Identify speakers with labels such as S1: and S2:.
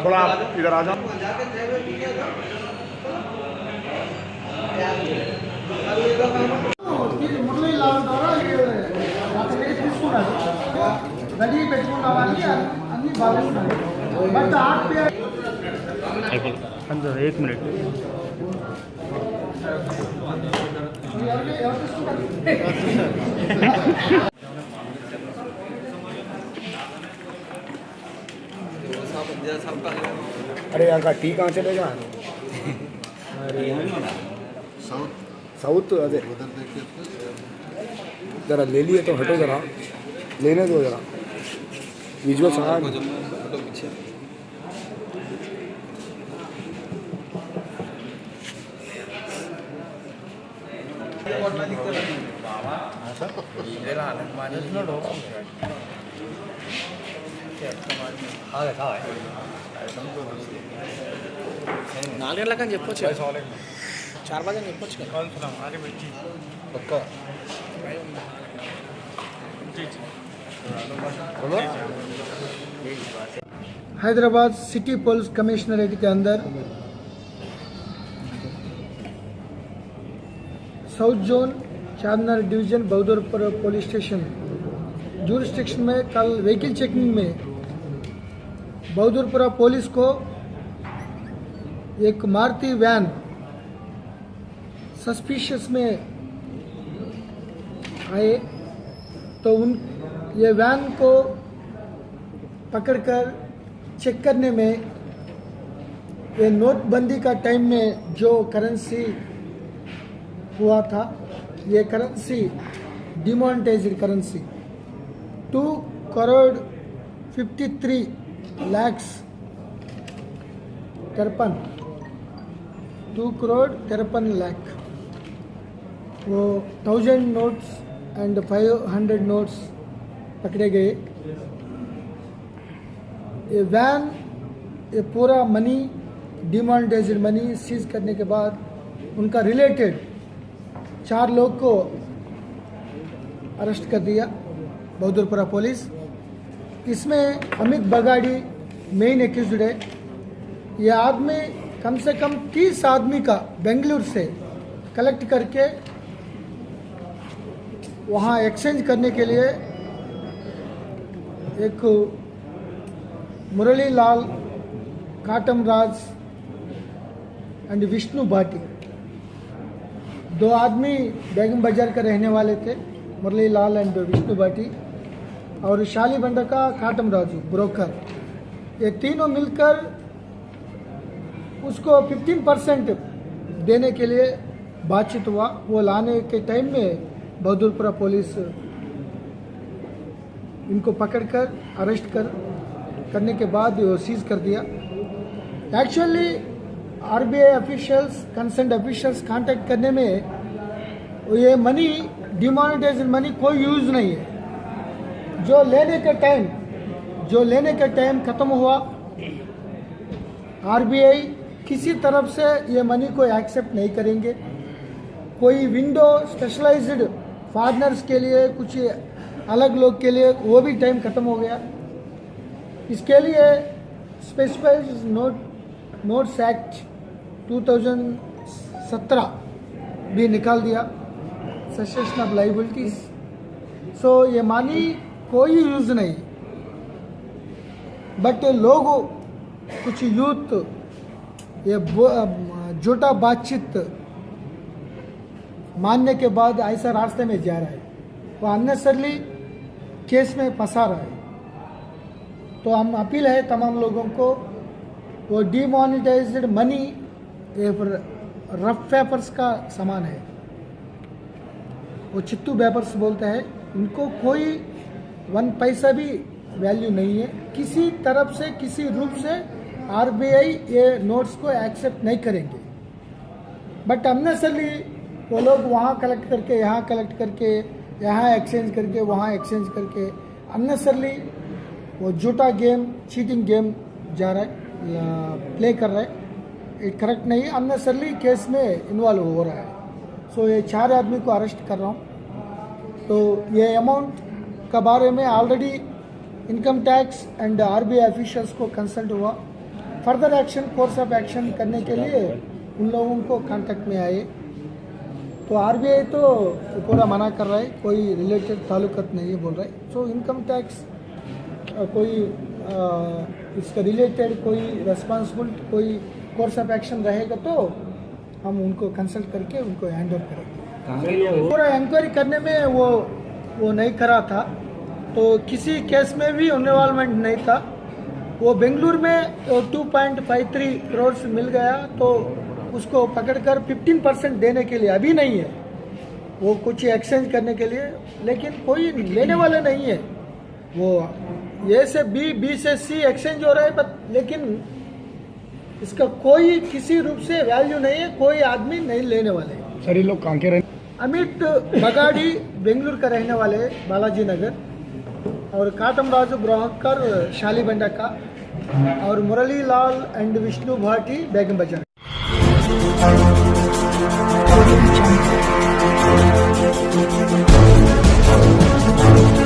S1: थोड़ा इधर आ जाओ।
S2: మురళీ లాల్ ద్వారా అతనికి తీసుకున్నారు రెడీ పెట్టుకున్నామని అన్ని బాగున్నాయి బట్ ఆర్పిఐ
S1: अंदर 1 मिनट
S2: ఎవరు తీసుకున్నారు
S3: अरे यहाँ का टी कहाँ चलेगा? अरे साउथ अरे जरा ले लिए तो हटो जरा, लेने दो जरा विजुअल सहा
S4: నాలుగు గంటలకని చెప్పొచ్చు 4 బజే అని చెప్పొచ్చు
S2: हैदराबाद सिटी पुलिस कमिश्नरेट के अंदर south zone Charminar division Bahadurpur police station jurisdiction में कल व्हीकल चेकिंग में बहादुरपुरा पुलिस को एक मारुति वैन सस्पिशियस में आए तो ये वैन को पकड़कर चेक करने में ये नोटबंदी का टाइम में जो करेंसी हुआ था ये currency demonetized currency 2 crore 53 lakhs 2 crore 53 lakh वो 1000 नोट्स एंड 500 नोट्स पकड़े गए। ये वैन ये पूरा मनी डिमोनेटाइज्ड मनी सीज करने के बाद उनका रिलेटेड 4 लोग को अरेस्ट कर दिया बहादुरपुरा पुलिस। इसमें अमित बगाड़ी मेन एक्यूज्ड है। ये आदमी कम से कम 30 आदमी का बेंगलुरु से कलेक्ट करके वहाँ एक्सचेंज करने के लिए एक मुरली लाल काटम राज एंड विष्णु भाटी 2 आदमी बेगम बाजार के रहने वाले थे, मुरली लाल एंड विष्णु भाटी, और शाली बंडा का काटम राजू ब्रोकर। ये तीनों मिलकर उसको 15% देने के लिए बातचीत हुआ। वो लाने के टाइम में बहादुरपुरा पुलिस इनको पकड़कर अरेस्ट करने के बाद वो सीज कर दिया। Actually RBI officials concern officials contact करने में ये मनी डिमोनेटाइज्ड मनी कोई यूज नहीं है। जो लेने का टाइम खत्म हुआ, आरबीआई किसी तरफ से ये मनी को एक्सेप्ट नहीं करेंगे। कोई विंडो स्पेशलाइज्ड फॉरेनर्स के लिए, कुछ अलग लोग के लिए वो भी टाइम खत्म हो गया। इसके लिए स्पेसिफाइड नोट्स एक्ट 2017 भी निकाल दिया, सेसेशन ऑफ लाइबिलिटीज। सो ये मनी कोई यूज नहीं, बट लोगों कुछ यूथ ये झूठा बातचीत मानने के बाद ऐसा रास्ते में जा रहा है, वो अननेसेसरली केस में फंसा रहा है। तो हम अपील है तमाम लोगों को, वो डिमोनेटाइज्ड मनी ये रफ पेपर्स का समान है, वो चित्तू पेपर्स बोलते हैं, इनको कोई 1 पैसा भी वैल्यू नहीं है। किसी तरफ से किसी रूप से आरबीआई ये नोट्स को एक्सेप्ट नहीं करेंगे। बट अननेसरली वो लोग वहाँ कलेक्ट करके यहाँ कलेक्ट करके यहाँ एक्सचेंज करके वहाँ एक्सचेंज करके अननेसरली वो झूठा गेम चीटिंग गेम जा रहा है, प्ले कर रहा है। ये करेक्ट नहीं, अननेसरली केस में इन्वॉल्व हो रहा है। सो ये 4 आदमी को अरेस्ट कर रहा हूँ। तो ये अमाउंट का बारे में already income tax and RBI officials को कंसल्ट हुआ। Further action course of action करने के लिए उन लोगों को कांटेक्ट में आए। तो आरबीआई तो पूरा मना कर रहा है, कोई रिलेटेड ताल्लुकात नहीं है बोल रहा है। सो इनकम टैक्स कोई इसका रिलेटेड कोई रेस्पॉन्सिबल कोई कोर्स ऑफ एक्शन रहेगा तो हम उनको कंसल्ट करके उनको हैंड ओवर करेंगे। पूरा इंक्वायरी करने में वो नहीं करा था, तो किसी केस में भी इन्वॉल्वमेंट नहीं था। वो बेंगलुरु में 2.53 करोड़ मिल गया तो उसको पकड़कर 15% देने के लिए अभी नहीं है, वो कुछ एक्सचेंज करने के लिए, लेकिन कोई लेने वाले नहीं है। वो ए से बी से सी एक्सचेंज हो रहा है लेकिन इसका कोई किसी रूप से वैल्यू नहीं है, कोई आदमी नहीं लेने वाले।
S3: सर ये लोग कहाँ के रहे?
S2: अमित बगाड़ी बेंगलुरु का रहने वाले बालाजी नगर, और काटम राजू ग्राहकर शालीबंडा का, और मुरली लाल एंड विष्णु भाटी बेगम बाजार।
S5: Audio Jungle.